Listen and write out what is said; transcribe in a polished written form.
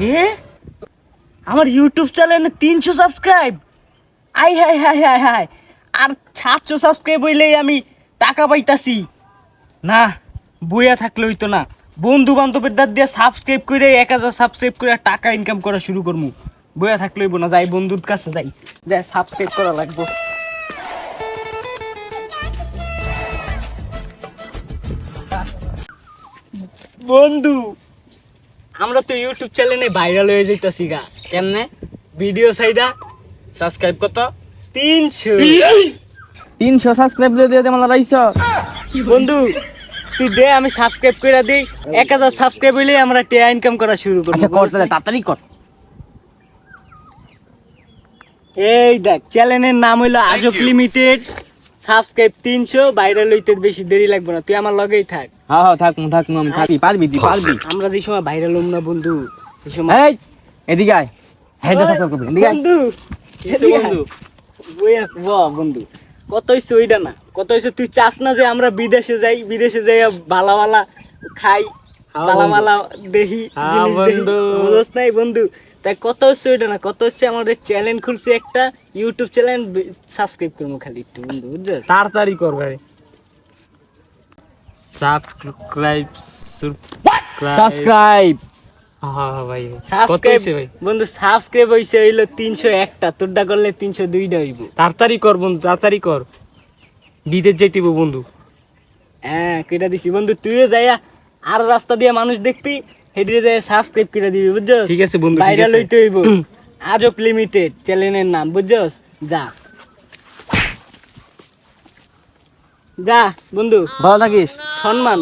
এ আমার ইউটিউব চ্যানেলে 300 সাবস্ক্রাইব। আই হাই হাই হাই হাই, আর 700 সাবস্ক্রাইব হইলেই আমি টাকা পাইতাছি। না, বইয়া থাকলে হইতো না, বন্ধু বান্ধবের দাঁত দিয়ে সাবস্ক্রাইব করে 1000 সাবস্ক্রাইব করে টাকা ইনকাম করা শুরু করবো। বইয়া থাকলে হইব না, যাই বন্ধুর কাছে যাই, যাই সাবস্ক্রাইব করা লাগবো। বন্ধু, আমরা তো ইউটিউব চ্যানেলে ভাইরাল হয়ে যাইতাছি গা। কেমনে? ভিডিও সাইডা সাবস্ক্রাইব কত? 300। 300 সাবস্ক্রাইব দিয়ে দে মালা রাইছো। বন্ধু তুই দে, আমি সাবস্ক্রাইব করে দিই। 1000 সাবস্ক্রাইব হইলে আমরা টাকা ইনকাম করা শুরু করব। আচ্ছা কর তাহলে, তাড়াতাড়ি কর। এই দেখ, চ্যানেলের নাম হইলো আজব লিমিটেড। সাবস্ক্রাইব 300, ভাইরাল হইতে বেশি দেরি লাগবে না, তুই আমার লগেই থাক। হ্যাঁ হ্যাঁ থাক আমি থাকি, পারবি তুই পারবি। আমরা যে সময় ভাইরাল হম না বন্ধু, এই সময় এই এদিকে আয়, হ্যাঁ সাবস্ক্রাইব করবি এদিকে আয়। বন্ধু কিসে বন্ধু? বইয়া বাহ বন্ধু, কত হইছে ওইটা না, কত হইছে তুই চাস না যে আমরা বিদেশে যাই, বিদেশে যাই ভালা ভালা খাই, ভালা ভালা দেখি জিনিস দেখি, বুঝছ নাই বন্ধু? তাই কত হচ্ছে ওইটা না, কত হচ্ছে আমাদের চ্যানেল খুলছে একটা, ইউটিউব চ্যানেল, সাবস্ক্রাইব করবো খালি একটু বন্ধু, বুঝছিস? তাড়াতাড়ি কর ভাই। সাবস্ক্রাইব সাবস্ক্রাইব হ্যাঁ ভাই। কত হইছে ভাই? বন্ধু সাবস্ক্রাইব হইছে হইলো 301টা, তোরটা করলে 302টা হইব। তাড়াতাড়ি কর বন্ধু, তাড়াতাড়ি কর, বিদেশ যাইতেইব বন্ধু। হ্যাঁ কেটে দিছি বন্ধু, তুইও যাইয়া আর রাস্তা দিয়ে মানুষ দেখবি, হেঁটে যায় সাবস্ক্রাইব করে দিবি, বুঝছস? ঠিক আছে বন্ধু, ঠিক ভাইরাল আছে। হইতে হইব। আজব লিমিটেড চ্যানেলের নাম, বুঝছস? যা যা বন্ধু, ভালো থাকিস। সম্মান।